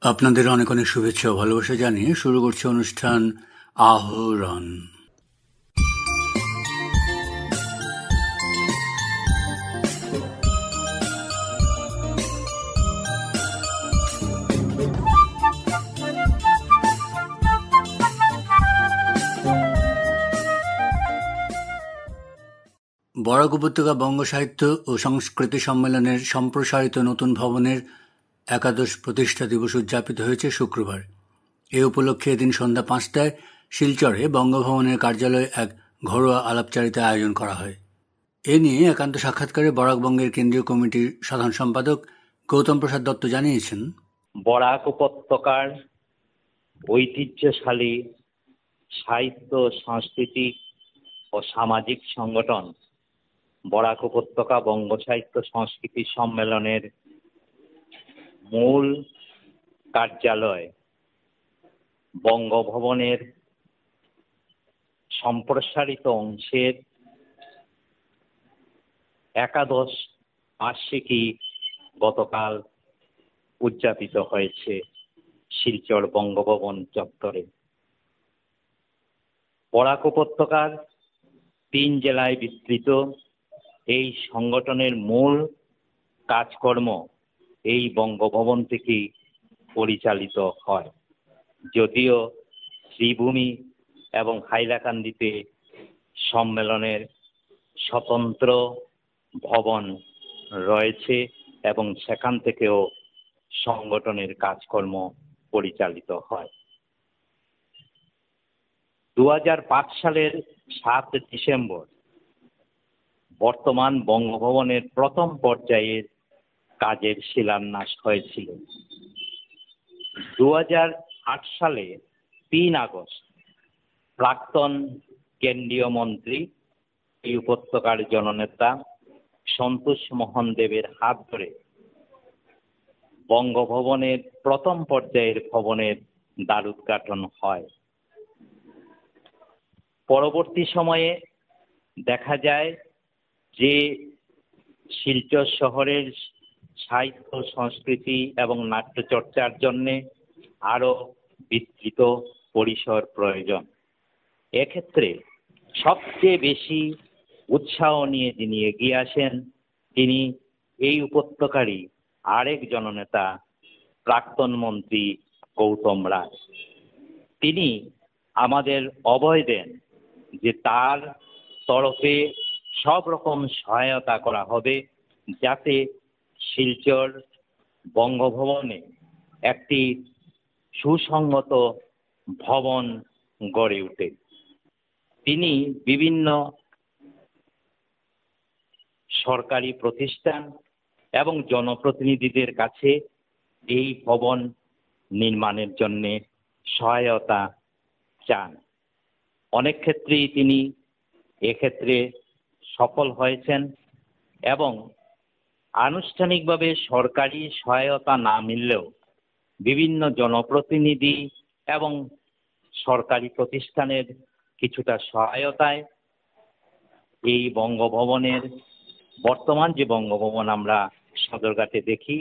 আপনাদের অনেক অনেক শুভেচ্ছা ও ভালোবাসা জানিয়ে শুরু করছে অনুষ্ঠান আহরণ। বরাক উপত্যকা বঙ্গ সাহিত্য ও সংস্কৃতি সম্মেলনের সম্প্রসারিত নতুন ভবনের একাদশ প্রতিষ্ঠা দিবস উদযাপিত হয়েছে শুক্রবার। এ উপলক্ষে এদিন সন্ধ্যা 5টায় শিলচরে বঙ্গভবনের কার্যালয়ে এক ঘরোয়া আলাপচারিতা আয়োজন করা হয়। এ নিয়ে একান্ত সাক্ষাৎকারে বরাকবঙ্গের কেন্দ্রীয় কমিটির সাধারণ সম্পাদক গৌতম প্রসাদ দত্ত জানিয়েছেন, বরাক উপত্যকার ঐতিহ্যশালী সাহিত্য, সাংস্কৃতিক ও সামাজিক সংগঠন বরাক উপত্যকা বঙ্গ সাহিত্য সংস্কৃতি সম্মেলনের মূল কার্যালয় বঙ্গভবনের সম্প্রসারিত অংশের একাদশ বার্ষিকী গতকাল উদযাপিত হয়েছে শিলচর বঙ্গভবন চত্বরে। বরাক উপত্যকার 3 জেলায় বিস্তৃত এই সংগঠনের মূল কাজকর্ম এই বঙ্গভবন থেকেই পরিচালিত হয়। যদিও শ্রীভূমি এবং হাইলাকান্দিতে সম্মেলনের স্বতন্ত্র ভবন রয়েছে এবং সেখান থেকেও সংগঠনের কাজকর্ম পরিচালিত হয়। 2005 সালের 7 ডিসেম্বর বর্তমান বঙ্গভবনের প্রথম পর্যায়ের কাজের শিলান্যাস হয়েছিল। 2008 সালে 3 আগস্ট প্রাক্তন কেন্দ্রীয় মন্ত্রী, এই উপত্যকার জননেতা সন্তোষ মোহন দেবের হাত ধরে বঙ্গভবনের প্রথম পর্যায়ের ভবনের দ্বারোদ্ঘাটন হয়। পরবর্তী সময়ে দেখা যায় যে শিলচর শহরের সাহিত্য, সংস্কৃতি এবং নাট্যচর্চার জন্য আরো বিস্তৃত পরিসর প্রয়োজন। এক্ষেত্রে সবচেয়ে বেশি উৎসাহ নিয়ে যিনি এগিয়ে আসেন তিনি এই উপত্যকারই আরেক জননেতা প্রাক্তন মন্ত্রী গৌতম রায়। তিনি আমাদের অভয় দেন যে তার তরফে সব রকম সহায়তা করা হবে যাতে শিলচর বঙ্গভবনে একটি সুসংগত ভবন গড়ে ওঠে। তিনি বিভিন্ন সরকারি প্রতিষ্ঠান এবং জনপ্রতিনিধিদের কাছে এই ভবন নির্মাণের জন্য সহায়তা চান। অনেক ক্ষেত্রেই তিনি এক্ষেত্রে সফল হয়েছেন এবং আনুষ্ঠানিকভাবে সরকারি সহায়তা না মিললেও বিভিন্ন জনপ্রতিনিধি এবং সরকারি প্রতিষ্ঠানের কিছুটা সহায়তায় এই বঙ্গভবনের বর্তমান যে বঙ্গভবন আমরা সদরঘাটে দেখি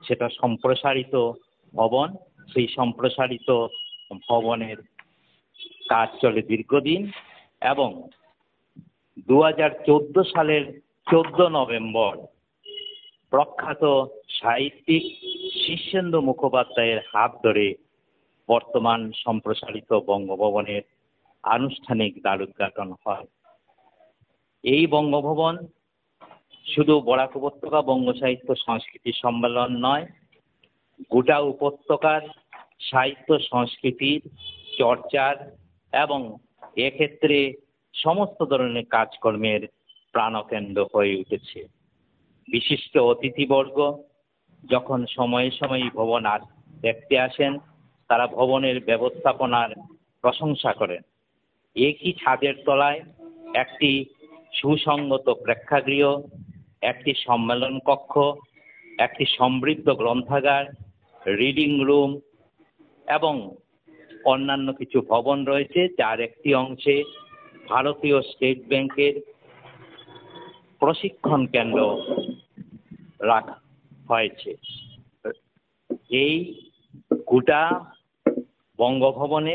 সেটা সম্প্রসারিত ভবন। সেই সম্প্রসারিত ভবনের কাজ চলে দীর্ঘদিন এবং 2014 সালের 14 নভেম্বর প্রখ্যাত সাহিত্যিক শীর্ষেন্দু মুখোপাধ্যায়ের হাত ধরে বর্তমান সম্প্রসারিত বঙ্গভবনের আনুষ্ঠানিক দ্বারোদ্ঘাটন হয়। এই বঙ্গভবন শুধু বরাক উপত্যকা বঙ্গ সাহিত্য সংস্কৃতি সম্মেলন নয়, গোটা উপত্যকার সাহিত্য সংস্কৃতির চর্চার এবং এক্ষেত্রে সমস্ত ধরনের কাজকর্মের প্রাণকেন্দ্র হয়ে উঠেছে। বিশিষ্ট অতিথিবর্গ যখন সময়ে সময়ে ভবন দেখতে আসেন তারা ভবনের ব্যবস্থাপনার প্রশংসা করেন। একই ছাদের তলায় একটি সুসংগত প্রেক্ষাগৃহ, একটি সম্মেলন কক্ষ, একটি সমৃদ্ধ গ্রন্থাগার, রিডিং রুম এবং অন্যান্য কিছু ভবন রয়েছে, যার একটি অংশে ভারতীয় স্টেট ব্যাংকের প্রশিক্ষণ কেন্দ্র রাখা হয়েছে। এই গোটা বঙ্গভবনে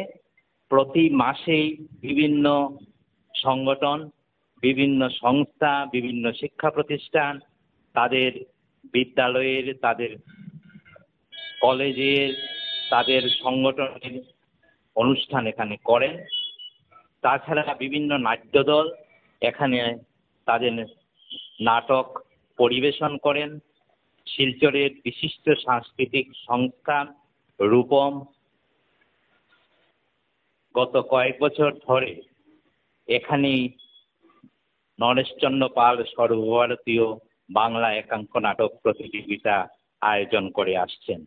প্রতি মাসেই বিভিন্ন সংগঠন, বিভিন্ন সংস্থা, বিভিন্ন শিক্ষা প্রতিষ্ঠান তাদের বিদ্যালয়ের, তাদের কলেজের, তাদের সংগঠনের অনুষ্ঠান এখানে করেন। তাছাড়া বিভিন্ন নাট্যদল এখানে তাদের নাটক পরিবেশন করেন। শিলচরের বিশিষ্ট সাংস্কৃতিক সংস্থা রূপম গত কয়েক বছর ধরে এখানেই নরেশচন্দ্র পাল সর্বভারতীয় বাংলা একাঙ্ক নাটক প্রতিযোগিতা আয়োজন করে আসছেন।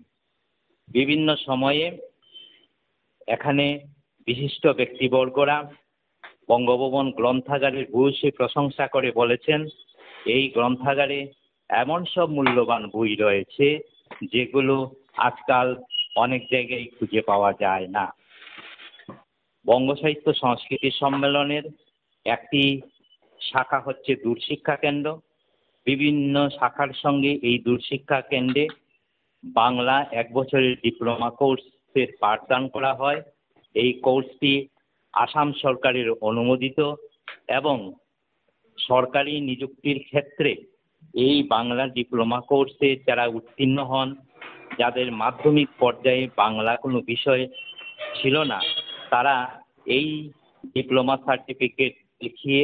বিভিন্ন সময়ে এখানে বিশিষ্ট ব্যক্তিবর্গরা বঙ্গভবন গ্রন্থাগারের ভূয়সী প্রশংসা করে বলেছেন, এই গ্রন্থাগারে এমন সব মূল্যবান বই রয়েছে যেগুলো আজকাল অনেক জায়গায় খুঁজে পাওয়া যায় না। বঙ্গ সাহিত্য সংস্কৃতি সম্মেলনের একটি শাখা হচ্ছে দূরশিক্ষা কেন্দ্র। বিভিন্ন শাখার সঙ্গে এই দূরশিক্ষা কেন্দ্রে বাংলা 1 বছরের ডিপ্লোমা কোর্সের পাঠদান করা হয়। এই কোর্সটি আসাম সরকারের অনুমোদিত এবং সরকারি নিযুক্তির ক্ষেত্রে এই বাংলা ডিপ্লোমা কোর্সে যারা উত্তীর্ণ হন, যাদের মাধ্যমিক পর্যায়ে বাংলা কোনো বিষয় ছিল না, তারা এই ডিপ্লোমা সার্টিফিকেট দেখিয়ে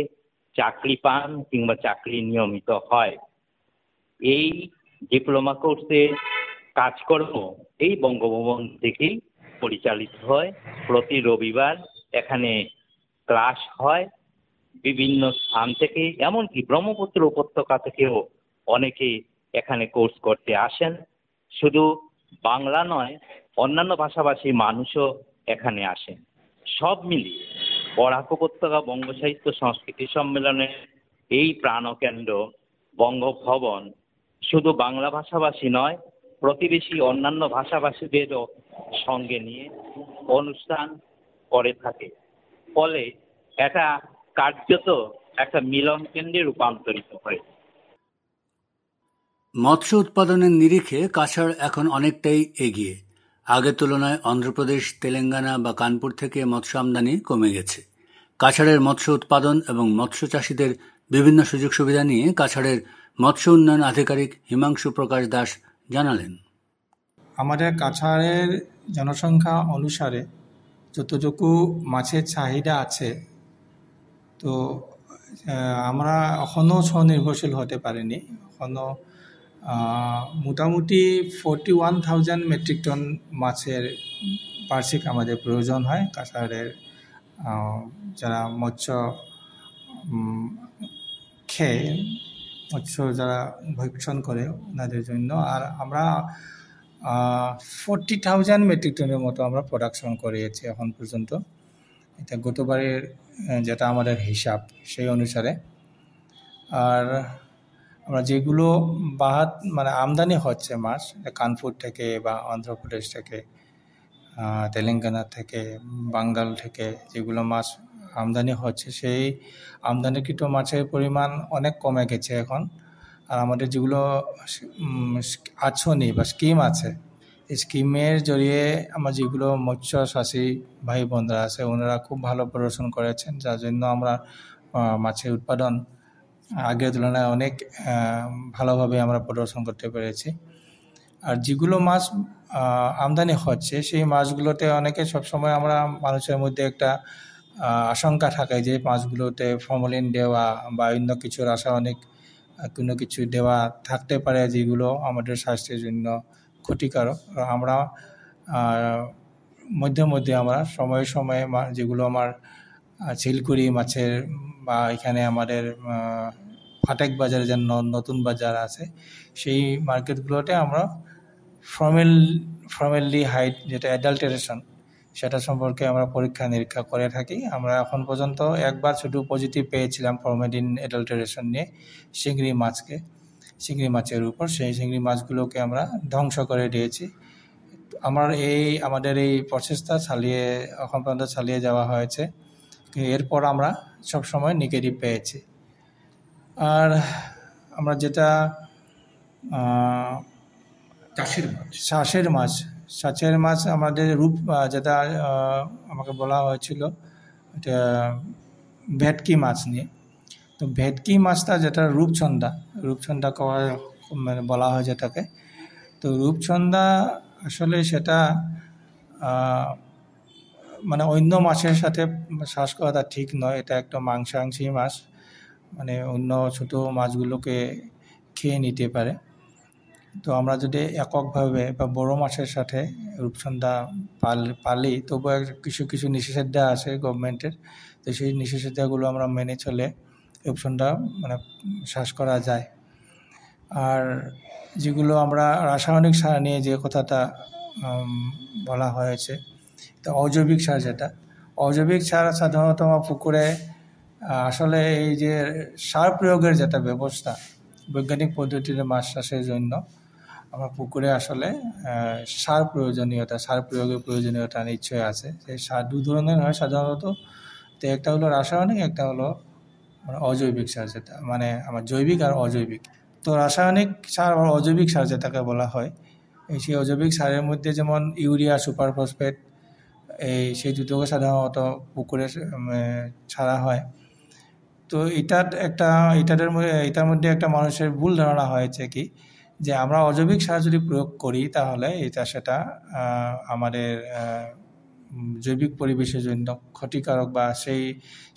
চাকরি পান কিংবা চাকরি নিয়মিত হয়। এই ডিপ্লোমা কোর্সে কাজকর্ম এই বঙ্গভবন থেকেই পরিচালিত হয়। প্রতি রবিবার এখানে ক্লাস হয়। বিভিন্ন স্থান থেকে, এমনকি ব্রহ্মপুত্র উপত্যকা থেকেও অনেকে এখানে কোর্স করতে আসেন। শুধু বাংলা নয়, অন্যান্য ভাষাভাষী মানুষও এখানে আসেন। সব মিলিয়ে বরাক উপত্যকা বঙ্গ সাহিত্য সংস্কৃতি সম্মেলনের এই প্রাণকেন্দ্র বঙ্গভবন শুধু বাংলা ভাষাভাষী নয়, প্রতিবেশী অন্যান্য ভাষাভাষীদেরও সঙ্গে নিয়ে অনুষ্ঠান করে থাকে। ফলে এটা কার্যত একটা মিলন কেন্দ্রে রূপান্তরিত হয়। মৎস্য উৎপাদনের নিরিখে কাছাড় এখন অনেকটাই এগিয়ে। আগের তুলনায় অন্ধ্রপ্রদেশ, তেলেঙ্গানা বা কানপুর থেকে মৎস্য আমদানি কমে গেছে। কাছাড়ের মৎস্য উৎপাদন এবং মৎস্য চাষীদের বিভিন্ন সুযোগ সুবিধা নিয়ে কাছাড়ের মৎস্য উন্নয়ন আধিকারিক হিমাংশু প্রকাশ দাস জানালেন, আমাদের কাছাড়ের জনসংখ্যা অনুসারে যতটুকু মাছের চাহিদা আছে, তো আমরা এখনও স্বনির্ভরশীল হতে পারিনি। এখনও মোটামুটি 41,000 মেট্রিক টন মাছের বার্ষিক আমাদের প্রয়োজন হয় কাছাড়ের যারা মৎস্য খেয়ে, মৎস্য যারা ভক্ষণ করে ওনাদের জন্য। আর আমরা 40,000 মেট্রিক টনের মতো আমরা প্রোডাকশন করিয়েছি এখন পর্যন্ত। এটা গতবারের যেটা আমাদের হিসাব সেই অনুসারে। আর আমরা যেগুলো মানে আমদানি হচ্ছে মাছ কানপুর থেকে বা অন্ধ্রপ্রদেশ থেকে, তেলেঙ্গানা থেকে, বাঙ্গাল থেকে যেগুলো মাছ আমদানি হচ্ছে, সেই আমদানিকৃত মাছের পরিমাণ অনেক কমে গেছে এখন। আর আমাদের যেগুলো আঁচনি বা স্কিম আছে, এই স্কিমের জড়িয়ে আমরা যেগুলো মৎস্য চাষী ভাই বোনরা আছে, ওনারা খুব ভালো প্রদর্শন করেছেন, যার জন্য আমরা মাছের উৎপাদন আগের তুলনায় অনেক ভালোভাবে আমরা প্রদর্শন করতে পেরেছি। আর যেগুলো মাছ আমদানি হচ্ছে, সেই মাছগুলোতে অনেকে সবসময় আমরা মানুষের মধ্যে একটা আশঙ্কা থাকে যে মাছগুলোতে ফরমালিন দেওয়া বা অন্য কিছু রাসায়নিক কোনো কিছু দেওয়া থাকতে পারে, যেগুলো আমাদের স্বাস্থ্যের জন্য ক্ষতিকারক। আমরা মধ্যে মধ্যে আমরা সময়ে সময়ে যেগুলো আমার চিলকুড়ি মাছের বা এখানে আমাদের ফাটেক বাজারে যে নতুন বাজার আছে, সেই মার্কেটগুলোতে আমরা ফর্মালডিহাইড যেটা অ্যাডাল্টারেশন, সেটা সম্পর্কে আমরা পরীক্ষা নিরীক্ষা করে থাকি। আমরা এখন পর্যন্ত একবার শুধু পজিটিভ পেয়েছিলাম ফরমালিন অ্যাডাল্টারেশন নিয়ে চিংড়ি মাছের উপর। সেই চিংড়ি মাছগুলোকে আমরা ধ্বংস করে দিয়েছি। আমাদের এই প্রচেষ্টা এখন পর্যন্ত চালিয়ে যাওয়া হয়েছে। এরপর আমরা সবসময় নেগেটিভ পেয়েছি। আর আমরা যেটা চাষের মাছ সাঁচের মাছ আমাদের রূপ যেটা আমাকে বলা হয়েছিল এটা ভেটকি মাছ নিয়ে। তো ভেটকি মাছটা যেটা রূপচন্দা মানে বলা হয় যেটাকে। তো রূপচন্দা আসলে সেটা মানে অন্য মাছের সাথে চাষ করাটা ঠিক নয়। এটা একটা মাংসাশী মাছ, মানে অন্য ছোট মাছগুলোকে খেয়ে নিতে পারে। তো আমরা যদি এককভাবে বা বড় মাছের সাথে রূপচন্দা পালি, তবুও কিছু কিছু নিষেধাজ্ঞা আছে গভর্নমেন্টের। তো সেই নিষেধাজ্ঞাগুলো আমরা মেনে চলে রূপচন্দা মানে চাষ করা যায়। আর যেগুলো আমরা রাসায়নিক সার নিয়ে যে কথাটা বলা হয়েছে, তো অজৈবিক সার যেটা, অজৈবিক সার সাধারণত আমার পুকুরে আসলে এই যে সার প্রয়োগের যেটা ব্যবস্থা বৈজ্ঞানিক পদ্ধতিতে মাছ চাষের জন্য আমার পুকুরে আসলে সার প্রয়োগের প্রয়োজনীয়তা নিশ্চয় আছে। সেই সার দু ধরনের হয় সাধারণত। তো একটা হলো রাসায়নিক, একটা হলো মানে অজৈবিক সার, যেটা মানে আমার জৈবিক আর অজৈবিক। তো রাসায়নিক সার আর অজৈবিক সার যেটাকে বলা হয়, সেই অজৈবিক সারের মধ্যে যেমন ইউরিয়া, সুপার ফসফেট, সেই দুটোকে সাধারণত পুকুরে ছাড়া হয়। তো এটার মধ্যে একটা মানুষের ভুল ধারণা হয়েছে কি, যে আমরা অজৈবিক সার যদি প্রয়োগ করি তাহলে সেটা আমাদের জৈবিক পরিবেশের জন্য ক্ষতিকারক, বা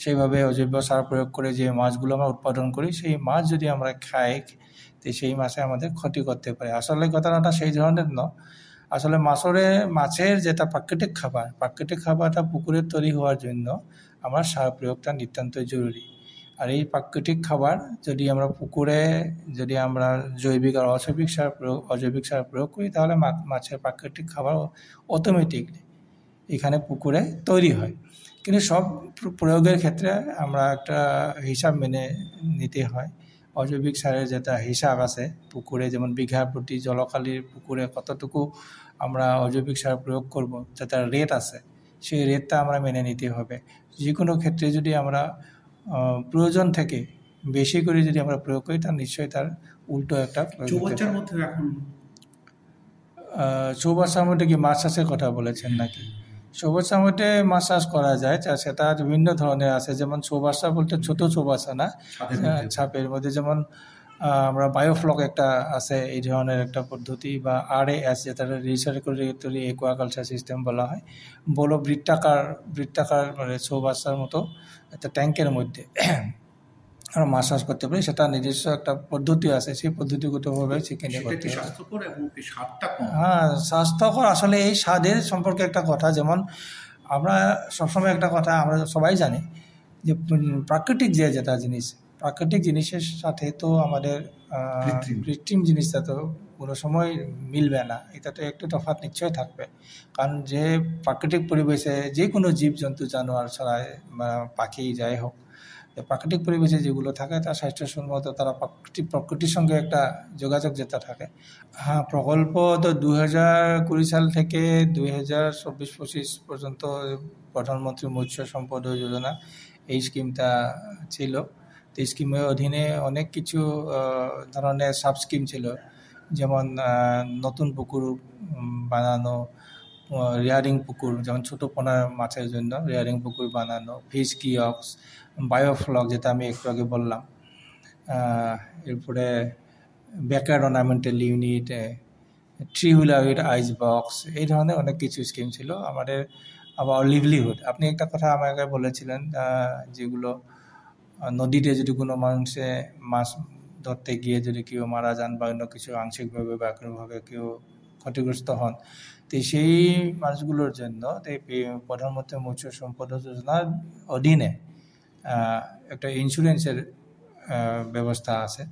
সেইভাবে অজৈব সার প্রয়োগ করে যে মাছগুলো আমরা উৎপাদন করি সেই মাছ যদি আমরা খাই, তো সেই মাছে আমাদের ক্ষতি করতে পারে। আসলে ঘটনাটা সেই ধরনের নয়। আসলে মাছের যেটা প্রাকৃতিক খাবারটা পুকুরে তৈরি হওয়ার জন্য আমার সার প্রয়োগটা নিতান্তই জরুরি। আর এই প্রাকৃতিক খাবার যদি আমরা পুকুরে আমরা জৈবিক আর অজৈবিক সার প্রয়োগ করি, তাহলে মাছের প্রাকৃতিক খাবার অটোমেটিকলি এখানে পুকুরে তৈরি হয়। কিন্তু সব প্রয়োগের ক্ষেত্রে আমরা একটা হিসাব মেনে নিতে হয়। অজৈবিক সারের যেটা হিসাব আছে পুকুরে, যেমন বিঘা প্রতি জলখালির পুকুরে কতটুকু আমরা অজৈবিক সার প্রয়োগ করব, যেটা রেট আছে, সেই রেটটা আমরা মেনে নিতে হবে। যে কোনো ক্ষেত্রে যদি আমরা প্রয়োজন থেকে বেশি করে যদি আমরা প্রয়োগ করি, তার নিশ্চয়ই তার উল্টো একটা চৌবাচ্চার মধ্যে কি মাছ চাষের কথা বলেছেন নাকি? চৌবাচ্চার মধ্যে মাছ চাষ করা যায়, সেটা বিভিন্ন ধরনের আছে। যেমন চৌবাচ্চা বলতে ছোট চৌবাচ্চা না, ছাপের মধ্যে যেমন আমরা বায়োফ্লক একটা আছে, এই ধরনের একটা পদ্ধতি, বা RAS যেটা রিসার্কুলেটরি অ্যাকুয়াকালচার সিস্টেম বলা হয়। বড় বৃত্তাকার মানে চৌবাচ্চার মতো একটা ট্যাঙ্কের মধ্যে আমরা মাছ চাষ করতে পারি। সেটা নিজস্ব একটা পদ্ধতি আছে, সেই পদ্ধতিগতভাবে সেখানে করতে হবে। হ্যাঁ, স্বাস্থ্যকর। আসলে এই স্বাদের সম্পর্কে একটা কথা, যেমন আমরা সবসময় একটা কথা আমরা সবাই জানি যে প্রাকৃতিক প্রাকৃতিক জিনিসের সাথে তো আমাদের কৃত্রিম জিনিসটা তো কোনো সময় মিলবে না। এটা তো একটু তফাৎ নিশ্চয় থাকবে। কারণ যে প্রাকৃতিক পরিবেশে যে কোনো জীবজন্তু, জানোয়ার ছাড়া পাখি যাই হোক, প্রাকৃতিক পরিবেশে যেগুলো থাকে তার স্বাস্থ্যসম্মত, তারা প্রকৃতির সঙ্গে একটা যোগাযোগ যেটা থাকে। হ্যাঁ, প্রকল্প তো 2020 সাল থেকে 2024-25 পর্যন্ত প্রধানমন্ত্রী মৎস্য সম্পদ যোজনা এই স্কিমটা ছিল। তো এই স্কিমের অধীনে অনেক কিছু ধরনের সাব স্কিম ছিল, যেমন নতুন পুকুর বানানো, রেয়ারিং পুকুর, যেমন ছোটো পোনা মাছের জন্য রেয়ারিং পুকুর বানানো, ফিশ কিয়স্ক, বায়োফ্লক যেটা আমি একটু আগে বললাম, এরপরে backyard ornamental unit, three wheeler with ice box, এই ধরনের অনেক কিছু স্কিম ছিল আমাদের। আবার লিভলিহুড, আপনি একটা কথা আমাকে বলেছিলেন, যেগুলো নদীতে যদি কোনো মানুষে মাছ ধরতে গিয়ে যদি কেউ মারা যান বা অন্য কিছু আংশিকভাবে বা কোনোভাবে কেউ ক্ষতিগ্রস্ত হন, তো সেই মানুষগুলোর জন্য প্রধানমন্ত্রী মৎস্য সম্পদ যোজনার অধীনে একটা ইন্স্যুরেন্সের ব্যবস্থা আছে।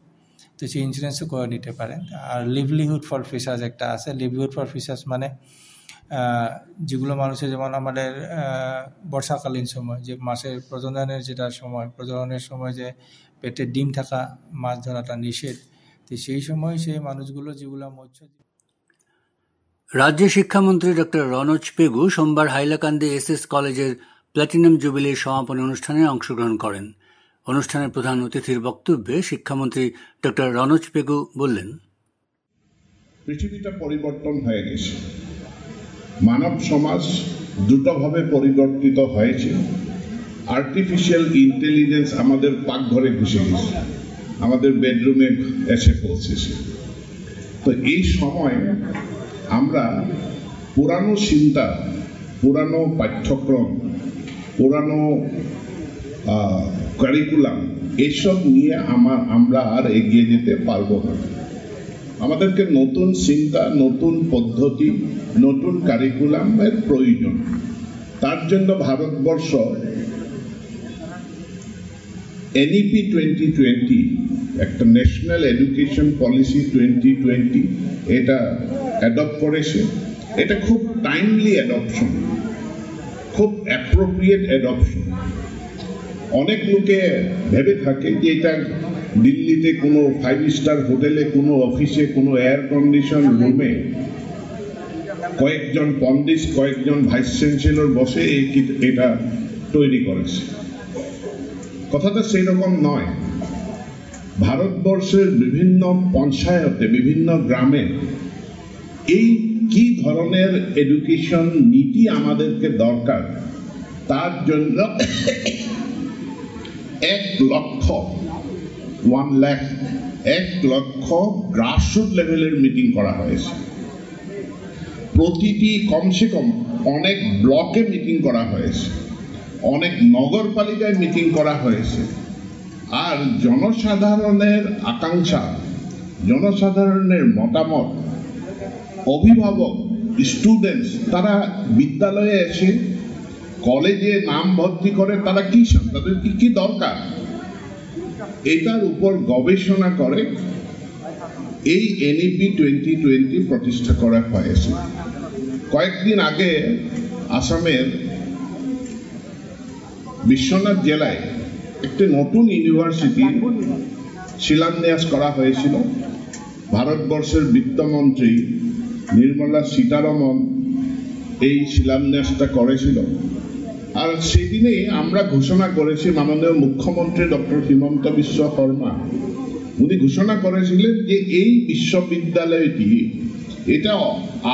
তো সেই ইন্স্যুরেন্সও করে নিতে পারেন। আর লিভলিহুড ফর ফিশার্স একটা আছে। লিভলিহুড ফর ফিশার্স মানে যেগুলো মানুষের, যেমন আমাদের বর্ষাকালীন সময় যে মাছের প্রজননের সময় যে পেটের ডিম থাকা মাছ ধরাটা নিষেধ, তো সেই সময় সেই মানুষগুলো যেগুলো রাজ্য শিক্ষামন্ত্রী ডক্টর রনোজ পেগু সোমবার হাইলাকান্দি SS কলেজের প্ল্যাটিনাম জুবিলির সমাপনী অনুষ্ঠানে অংশগ্রহণ করেন। অনুষ্ঠানের প্রধান অতিথির বক্তব্যে শিক্ষামন্ত্রী ডক্টর রনোজ পেগু বললেন, পৃথিবীটা পরিবর্তন হয়ে গেছে। মানব সমাজ দ্রুতভাবে পরিবর্তিত হয়েছে। আর্টিফিশিয়াল ইন্টেলিজেন্স আমাদের পাকঘরে ঘুষে গেছে, আমাদের বেডরুমে এসে পৌঁছেছে। তো এই সময় আমরা পুরানো চিন্তা, পুরানো পাঠ্যক্রম, পুরানো কারিকুলাম এসব নিয়ে আমরা আর এগিয়ে যেতে পারবো না। আমাদেরকে নতুন চিন্তা, নতুন পদ্ধতি, নতুন কারিকুলামের প্রয়োজন। তার জন্য ভারতবর্ষ NEP 2020, একটা ন্যাশনাল এডুকেশন পলিসি 2020, এটা অ্যাডপ্ট করেছে। এটা খুব টাইমলি অ্যাডপশন, খুব অ্যাপ্রোপ্রিয়েট অ্যাডপশন। অনেক লোকে ভেবে থাকে যে এটা দিল্লিতে কোনো 5 স্টার হোটেলে, কোনো অফিসে, কোনো এয়ার কন্ডিশন রুমে কয়েকজন পণ্ডিত, কয়েকজন ভাইস চ্যান্সেলর বসে এটা তৈরি করেছে। কথাটা সেই রকম নয়। ভারতবর্ষের বিভিন্ন পঞ্চায়েতে, বিভিন্ন গ্রামে এই কি ধরনের এডুকেশন নীতি আমাদেরকে দরকার, তার জন্য 1 লক্ষ গ্রাসরুট লেভেলের মিটিং করা হয়েছে। প্রতিটি কমসে কম অনেক ব্লকে মিটিং করা হয়েছে, অনেক নগরপালিকায় মিটিং করা হয়েছে। আর জনসাধারণের আকাঙ্ক্ষা, জনসাধারণের মতামত, অভিভাবক, স্টুডেন্টস, তারা বিদ্যালয়ে এসে, কলেজে নাম ভর্তি করে, তারা কি তাদের কি দরকার, এটার উপর গবেষণা করে এই NEP 2020 প্রতিষ্ঠা করা হয়েছে। কয়েকদিন আগে আসামের বিশ্বনাথ জেলায় একটি নতুন ইউনিভার্সিটি শিলান্যাস করা হয়েছিল। ভারতবর্ষের বিত্তমন্ত্রী নির্মলা সীতারমন এই শিলান্যাসটা করেছিল। আর সেদিনে আমরা ঘোষণা করেছি, মাননীয় মুখ্যমন্ত্রী ডক্টর হিমন্ত বিশ্ব শর্মা উনি ঘোষণা করেছিলেন যে এই বিশ্ববিদ্যালয়টি এটা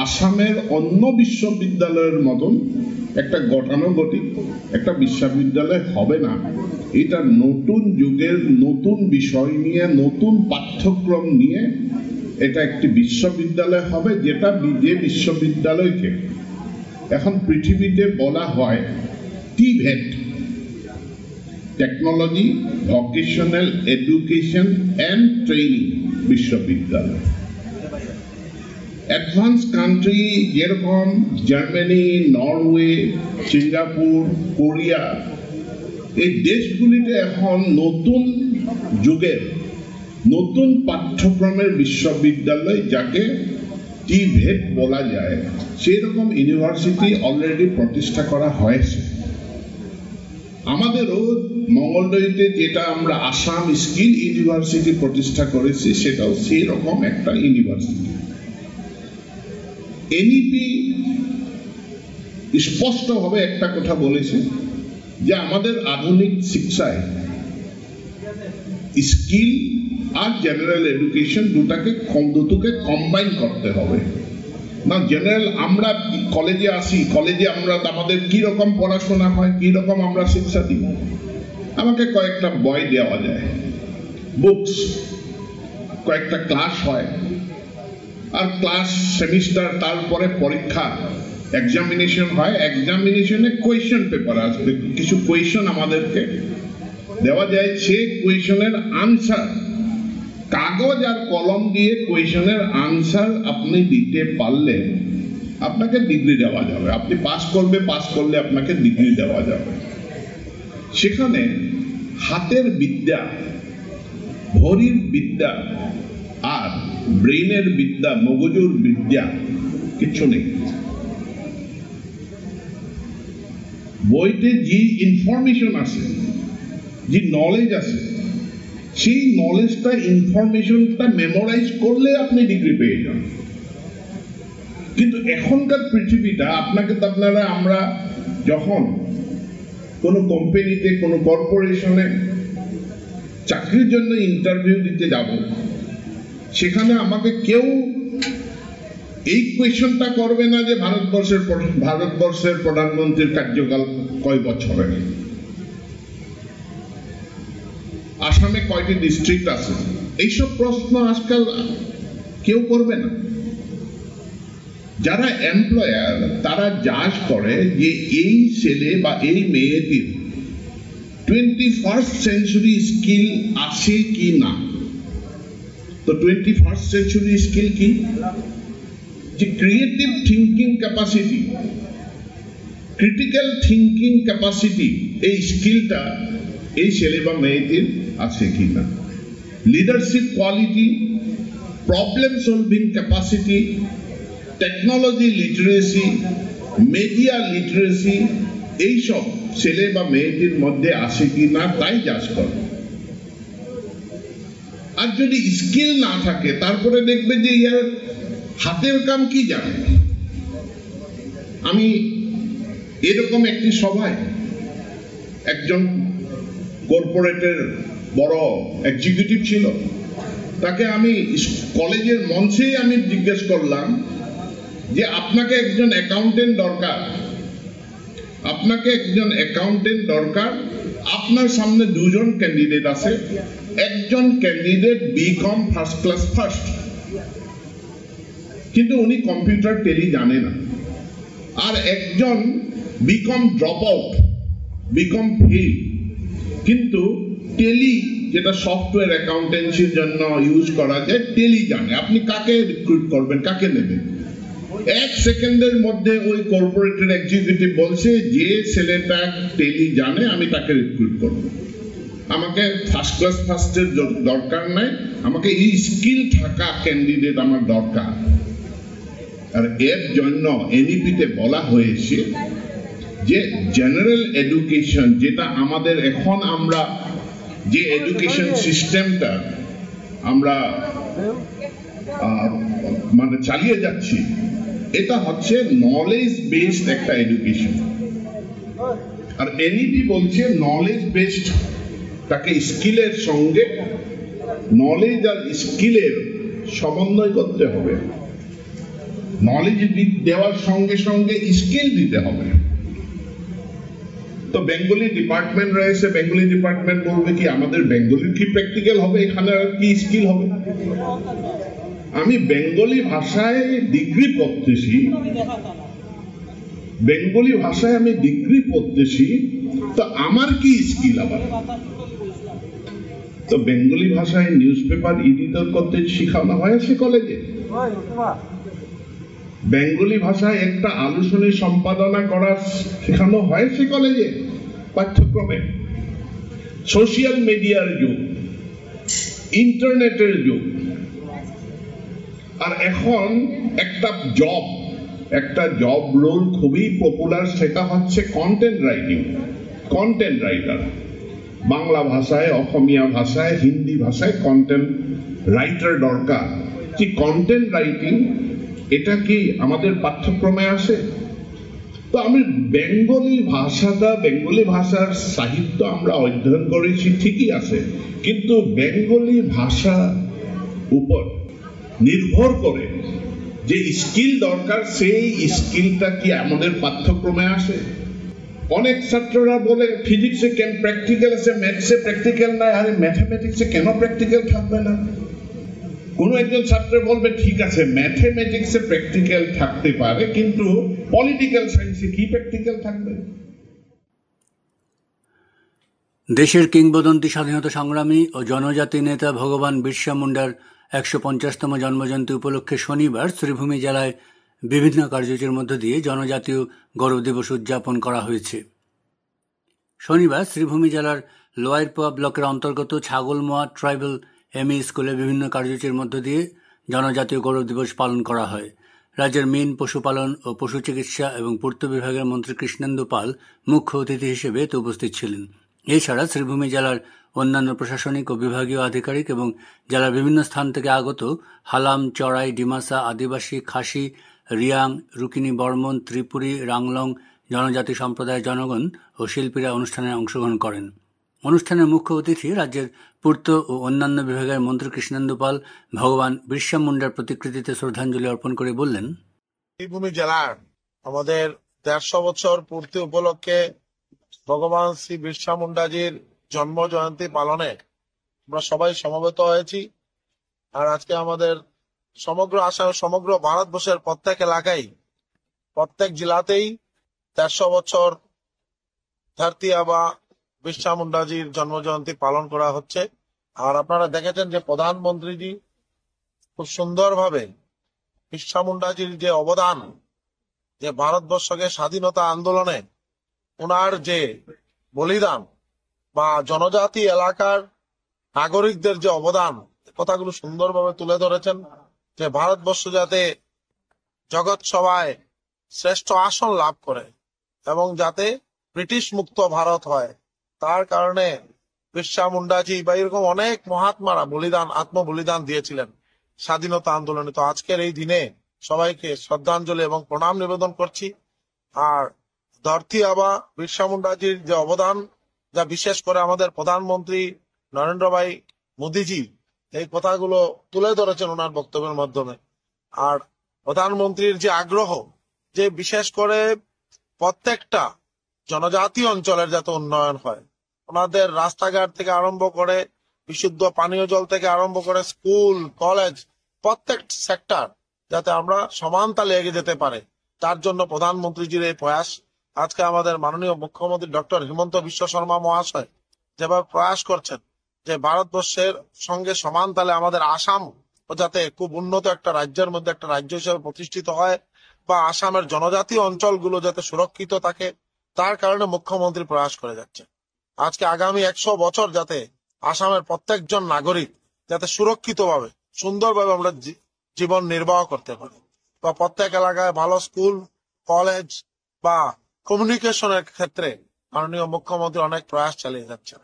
আসামের অন্য বিশ্ববিদ্যালয়ের মতন একটা গতানুগতিক একটা বিশ্ববিদ্যালয় হবে না। এটা নতুন যুগের নতুন বিষয় নিয়ে, নতুন পাঠ্যক্রম নিয়ে এটা একটি বিশ্ববিদ্যালয় হবে, যেটা যে বিশ্ববিদ্যালয়কে এখন পৃথিবীতে বলা হয় TVET, technology vocational education and training বিশ্ববিদ্যালয়। অ্যাডভান্স কান্ট্রি যেরকম জার্মানি, নরওয়ে, সিঙ্গাপুর, কোরিয়া, এই দেশগুলিতে এখন নতুন যুগের নতুন পাঠ্যক্রমের বিশ্ববিদ্যালয়, যাকে TVET বলা যায়, সেই রকম ইউনিভার্সিটি অলরেডি প্রতিষ্ঠা করা হয়েছে। আমাদেরও মঙ্গলদৈতে যেটা আমরা আসাম স্কিল ইউনিভার্সিটি প্রতিষ্ঠা করেছি, সেটাও সেই রকম একটা ইউনিভার্সিটি। NEP স্পষ্টভাবে একটা কথা বলেছে যে আমাদের আধুনিক শিক্ষায় স্কিল আর জেনারেল এডুকেশন দুটোকে কম্বাইন করতে হবে। না জেনারেল, আমরা কলেজে আসি, কলেজে আমরা আমাদের কি রকম পড়াশোনা হয়, কি রকম আমরা শিক্ষা দিই, আমাকে কয়েকটা বই দেওয়া যায়, বুকস, কয়েকটা ক্লাস হয়, আর ক্লাস সেমিস্টার, তারপরে পরীক্ষা, এক্সামিনেশন হয়। এক্সামিনেশনে কোয়েশ্চেন পেপার আসবে, কিছু কোয়েশ্চেন আমাদেরকে দেওয়া যায়। সে কোয়েশ্চেনের আনসার, কাগজ আর কলম দিয়ে কোয়েশ্চেনের আনসার আপনি দিতে পারলে আপনাকে ডিগ্রি দেওয়া যাবে। আপনি পাস করলে আপনাকে ডিগ্রি দেওয়া যাবে। সেখানে হাতের বিদ্যা, ভরির বিদ্যা আর ব্রেইনের বিদ্যা, মগজুর বিদ্যা কিছু নেই। বইতে যে ইনফরমেশন আছে, যে নলেজ আছে, সেই নলেজটা, ইনফরমেশনটা মেমোরাইজ করলে আপনি ডিগ্রি পেয়ে যান। কিন্তু এখনকার পৃথিবীটা আমরা যখন কোনো কোম্পানিতে, কোনো কর্পোরেশনে চাকরির জন্য ইন্টারভিউ দিতে যাব, সেখানে আমাকে কেউ এই কোয়েশনটা করবে না যে ভারতবর্ষের প্রধানমন্ত্রীর কার্যকাল কয় বছরের, আসামে কয়টি ডিস্ট্রিক্ট আছে, এইসব প্রশ্ন আজকাল কেউ করবে না। যারা এমপ্লয়ার তারা জাজ করে যে এই ছেলে বা এই মেয়েটির 21st সেঞ্চুরি স্কিল আছে কি না। তো 21st সেঞ্চুরি স্কিল কি? যে creative thinking capacity, critical thinking capacity, এই স্কিলটা এই ছেলে বা মেয়েটির আছে কি না। Leadership quality, problem solving capacity, technology literacy, media literacy, এইসব ছেলে বা মেয়েটির মধ্যে আছে কি না তাই জাজ করে। আর যদি স্কিল না থাকে তারপরে দেখবে যে ইয়ার হাতের কাম কি জানে। আমি এরকম একটি সভায় একজন কর্পোরেটের বড় এক্সিকিউটিভ ছিল, তাকে আমি কলেজের মঞ্চেই আমি জিজ্ঞেস করলাম যে আপনাকে একজন অ্যাকাউন্টেন্ট দরকার, আপনাকে একজন অ্যাকাউন্টেন্ট দরকার, আপনার সামনে দুজন ক্যান্ডিডেট আছে, একজন candidate BCom first class first, কিন্তু উনি কম্পিউটার টেলি জানে না, আর একজন BCom drop out, BCom fail, কিন্তু টেলি যেটা সফটওয়্যার অ্যাকাউন্টেন্সির জন্য ইউজ করা যায় টেলি জানে। আপনি কাকে রিক্রুট করবেন, কাকে নেবেন? 1 সেকেন্ডের মধ্যে ওই কর্পোরেটের এক্সিকিউটিভ বলছে যে ছেলেটা টেলি জানে আমি তাকে রিক্রুট করব। আমাকে ফার্স্ট ক্লাস ফার্স্টের দরকার নাই, আমাকে এই স্কিল থাকা ক্যান্ডিডেট আমার দরকার। আর এর জন্য এনইপিতে বলা হয়েছে যে জেনারেল এডুকেশন, যেটা আমাদের এখন আমরা যে এডুকেশন সিস্টেমটা আমরা মানে চালিয়ে যাচ্ছি, এটা হচ্ছে নলেজ বেসড একটা এডুকেশন। আর এনইপি বলছে নলেজ বেসড তাকে স্কিলের সঙ্গে নলেজ আর স্কিলের সমন্বয় করতে হবে। নলেজ দেওয়ার সঙ্গে সঙ্গে স্কিল দিতে হবে। তো বেঙ্গলি ডিপার্টমেন্ট রয়েছে, বেঙ্গলি ডিপার্টমেন্ট বলবে কি আমাদের বেঙ্গলির কি প্র্যাকটিক্যাল হবে, এখানে আর কি স্কিল হবে? আমি বেঙ্গলি ভাষায় ডিগ্রি পড়তেছি, বেঙ্গলি ভাষায় আমি ডিগ্রি পড়তেছি, তো আমার কি স্কিল আবার? তো বেঙ্গলি ভাষায় নিউজ পেপার এডিটর করতে শেখানো হয়েছে কলেজে, বেঙ্গলি ভাষায় একটা আলোচনী সম্পাদনা করা শেখানো হয়েছে কলেজে পাঠ্যক্রমে। সোশ্যাল মিডিয়ার যুগ, ইন্টারনেটের যুগ, আর এখন একটা জব রোল খুবই পপুলার, সেটা হচ্ছে content writing, content writer. Bangla ভাষায়, অসমীয়া ভাষায়, হিন্দি ভাষায় কন্টেন্ট রাইটার দরকার। কি কন্টেন্ট রাইটিং এটা কি আমাদের পাঠ্যক্রমে আসে? তো আমি বেঙ্গলি ভাষার সাহিত্য আমরা অধ্যয়ন করেছি ঠিকই আছে, কিন্তু বেঙ্গলি ভাষা উপর নির্ভর করে যে স্কিল দরকার, সেই স্কিলটা কি আমাদের পাঠ্যক্রমে আসে? অনেক ছাত্ররা বলে ফিজিক্সে কেন প্র্যাকটিক্যাল আছে, ম্যাথসে প্র্যাকটিক্যাল নাই। আরে ম্যাথমেটিক্সে কেন প্র্যাকটিক্যাল থাকবে না? কোন একজন ছাত্র বলবে ঠিক আছে ম্যাথমেটিক্সে প্র্যাকটিক্যাল থাকতে পারে, কিন্তু পলিটিক্যাল সায়েন্সে কি প্র্যাকটিক্যাল থাকবে? দেশের কিংবদন্তি স্বাধীনতা সংগ্রামী ও জনজাতি নেতা ভগবান বিরসা মুন্ডার 150তম জন্মজয়ন্তী উপলক্ষে শনিবার শ্রীভূমি জেলায় বিভিন্ন কার্যসূচির মধ্য দিয়ে জনজাতীয় গৌরব দিবস উদযাপন করা হয়েছে। শনিবার শ্রীভূমি জেলার লোয়ারপোয়া ব্লকের অন্তর্গত ছাগলমোয়া ট্রাইবাল এমই স্কুলে বিভিন্ন কার্যসূচির মধ্য দিয়ে জনজাতীয় গৌরব দিবস পালন করা হয়। রাজ্যের মীন পশুপালন ও পশু চিকিৎসা এবং পূর্ত বিভাগের মন্ত্রী কৃষ্ণেন্দু পাল মুখ্য অতিথি হিসেবে এতে উপস্থিত ছিলেন। এছাড়া শ্রীভূমি জেলার অন্যান্য প্রশাসনিক ও বিভাগীয় আধিকারিক এবং জেলার বিভিন্ন স্থান থেকে আগত হালাম, চড়াই, ডিমাসা, আদিবাসী, খাসি, রিয়াং, রুকিনি বর্মন, ত্রিপুরী, রাংলং জনজাতি সম্প্রদায়ের জনগণ ও শিল্পীরা অনুষ্ঠানে অংশগ্রহণ করেন। অনুষ্ঠানের মুখ্য অতিথি রাজ্যের পূর্ত ও অন্যান্য বিভাগের মন্ত্রী কৃষ্ণেন্দু পাল ভগবান বিরসা মুন্ডার প্রতিকৃতিতে শ্রদ্ধাঞ্জলি অর্পণ করে বললেন, বীরভূম জেলার আমাদের 150 বছর পূর্তি উপলক্ষে ভগবান শ্রী বিরসা মুন্ডাজির জন্ম জয়ন্তী পালনে আমরা সবাই সমবেত হয়েছি। আর আজকে আমাদের সমগ্র আসাম, সমগ্র ভারতবর্ষের প্রত্যেক এলাকায়, প্রত্যেক জেলাতেই 150 বছর ধরতি আবা বিরসা মুন্ডাজির জন্ম জয়ন্তী পালন করা হচ্ছে। আর আপনারা দেখেছেন যে প্রধানমন্ত্রীজি খুব সুন্দরভাবে বিরসা মুন্ডাজির যে অবদান, যে ভারতবর্ষকে স্বাধীনতা আন্দোলনে ওনার যে বলিদান বা জনজাতি এলাকার নাগরিকদের যে অবদান, কথাগুলো সুন্দরভাবে তুলে ধরেছেন। যে ভারতবর্ষ যাতে জগৎ সভায় শ্রেষ্ঠ আসন লাভ করে এবং যাতে ব্রিটিশ মুক্ত ভারত হয়, তার কারণে বিরসা মুন্ডাজি বা এরকম অনেক মহাত্মারা বলিদান, আত্মবলিদান দিয়েছিলেন স্বাধীনতা আন্দোলনে। তো আজকের এই দিনে সবাইকে শ্রদ্ধাঞ্জলি এবং প্রণাম নিবেদন করছি। আর ধরতি আবা বিরসা মুন্ডাজির যে অবদান, যা বিশেষ করে আমাদের প্রধানমন্ত্রী নরেন্দ্র ভাই মোদিজি এই কথাগুলো তুলে ধরেছেন ওনার বক্তব্যের মাধ্যমে। আর প্রধানমন্ত্রীর যে আগ্রহ, যে বিশেষ করে প্রত্যেকটা জনজাতি অঞ্চলের যাতে উন্নয়ন হয়, ওনাদের রাস্তাঘাট থেকে আরম্ভ করে বিশুদ্ধ পানীয় জল থেকে আরম্ভ করে স্কুল কলেজ, প্রত্যেক সেক্টর যাতে আমরা সমান তালে এগিয়ে যেতে পারে, তার জন্য প্রধানমন্ত্রীজির এই প্রয়াস। আজকে আমাদের মাননীয় মুখ্যমন্ত্রী ডক্টর হিমন্ত বিশ্ব শর্মা মহাশয় যেভাবে প্রয়াস করছেন যে ভারতবর্ষের সঙ্গে সমান তালে আমাদের আসাম যাতে খুব উন্নত একটা রাজ্যের মধ্যে একটা রাজ্য হিসেবে প্রতিষ্ঠিত হয় বা আসামের জনজাতি অঞ্চলগুলো যাতে সুরক্ষিত থাকে, তার কারণে মুখ্যমন্ত্রী প্রয়াস করে যাচ্ছে। আজকে আগামী 100 বছর যাতে আসামের প্রত্যেকজন নাগরিক যাতে সুরক্ষিতভাবে সুন্দরভাবে আমরা জীবন নির্বাহ করতে পারি, বা প্রত্যেক এলাকায় ভালো স্কুল কলেজ বা কমিউনিকেশনের ক্ষেত্রে মাননীয় মুখ্যমন্ত্রী অনেক প্রয়াস চালিয়ে যাচ্ছেন।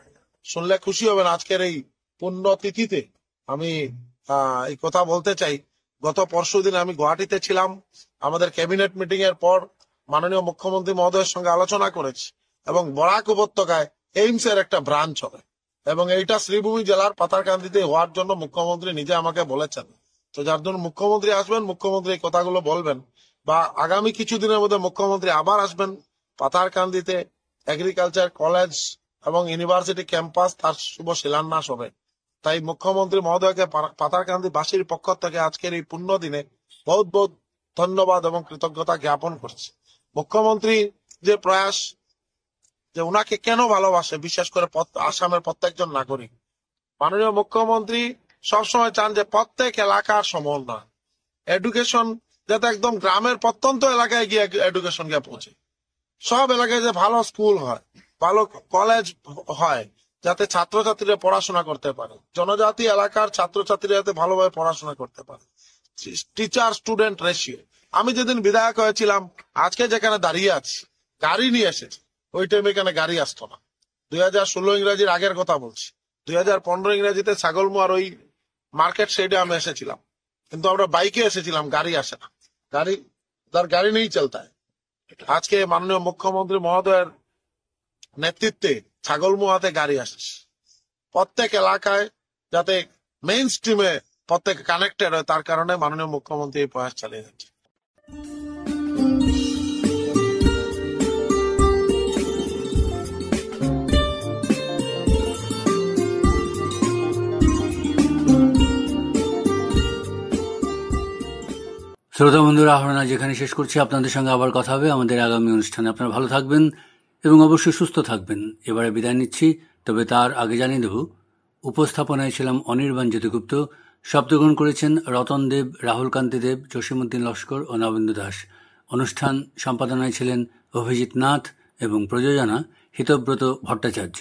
শুনলে খুশি হবেন, আজকের এই পুণ্যতিথিতে আমি এই কথা বলতে চাই। গত পরশুদিন আমি গুয়াহাটিতে ছিলাম, আমাদের ক্যাবিনেট মিটিং এর পর মাননীয় মুখ্যমন্ত্রী মহোদয়ের সঙ্গে আলোচনা করেছি এবং বরাক উপত্যকায় এইমস এর একটা ব্রাঞ্চ হবে এবং এইটা শ্রীভূমি জেলার পাতারকান্দিতে হওয়ার জন্য মুখ্যমন্ত্রী নিজে আমাকে বলেছেন। তো যার জন্য মুখ্যমন্ত্রী আসবেন, মুখ্যমন্ত্রী এই কথাগুলো বলবেন, বা আগামী কিছুদিনের মধ্যে মুখ্যমন্ত্রী আবার আসবেন পাতারকান্দিতে, এগ্রিকালচার কলেজ এবং ইউনিভার্সিটি ক্যাম্পাস তার শুভ শিলান্যাস হবে। তাই মুখ্যমন্ত্রী মহোদয়কে পাতারকান্দি বাসীর পক্ষ থেকে আজকের এই পুণ্য দিনে বহুত বহুত ধন্যবাদ এবং কৃতজ্ঞতা জ্ঞাপন করছি। মুখ্যমন্ত্রী যে প্রয়াস, যে উনাকে কেন ভালোবাসে বিশেষ করে আসামের প্রত্যেকজন নাগরিক, মাননীয় মুখ্যমন্ত্রী সবসময় চান যে প্রত্যেক এলাকার সমন্বয়, এডুকেশন যাতে একদম গ্রামের প্রত্যন্ত এলাকায় গিয়ে এডুকেশন গিয়ে পৌঁছে, সব এলাকায় যে ভালো স্কুল হয়, ভালো কলেজ হয়, যাতে ছাত্রছাত্রীরা পড়াশোনা করতে পারে, জনজাতি এলাকার ছাত্রছাত্রীরা যাতে ভালোভাবে পড়াশোনা করতে পারে, টিচার স্টুডেন্ট রেশিও। আমি যেদিন বিধায়ক হয়েছিলাম, আজকে যেখানে দাঁড়িয়ে আছি, গাড়ি নিয়ে এসেছি, ওই টাইমে এখানে গাড়ি আসতো না। 2016 ইংরেজির আগের কথা বলছি, 2015 ইংরেজিতে ছাগলমুয়ার ওই মার্কেট সাইডে আমি এসেছিলাম, কিন্তু আমরা বাইকে এসেছিলাম, গাড়ি আসে না, গাড়ি নেই চলতা হয়। আজকে মাননীয় মুখ্যমন্ত্রী মহোদয়ের নেতৃত্বে ছাগলমুয়াতে গাড়ি আসে, প্রত্যেক এলাকায় যাতে মেইন স্ট্রিমে প্রত্যেক কানেক্টেড হয়, তার কারণে মাননীয় মুখ্যমন্ত্রী এই প্রয়াস চালিয়ে যাচ্ছে। শ্রোতা বন্ধুরা, আহরণা যেখানে শেষ করছি, আপনাদের সঙ্গে আবার কথা হবে আমাদের আগামী অনুষ্ঠানে। আপনারা ভালো থাকবেন এবং অবশ্যই সুস্থ থাকবেন। এবারে বিদায় নিচ্ছি, তবে তার আগে জানিয়ে দেব, উপস্থাপনায় ছিলাম অনির্বাণ জ্যোতিগুপ্ত, শব্দগ্রহণ করেছেন রতন দেব, রাহুল কান্তি দেব, জসীমউদ্দিন লস্কর ও নবেন্দু দাস। অনুষ্ঠান সম্পাদনায় ছিলেন অভিজিৎ নাথ এবং প্রযোজনা হিতব্রত ভট্টাচার্য।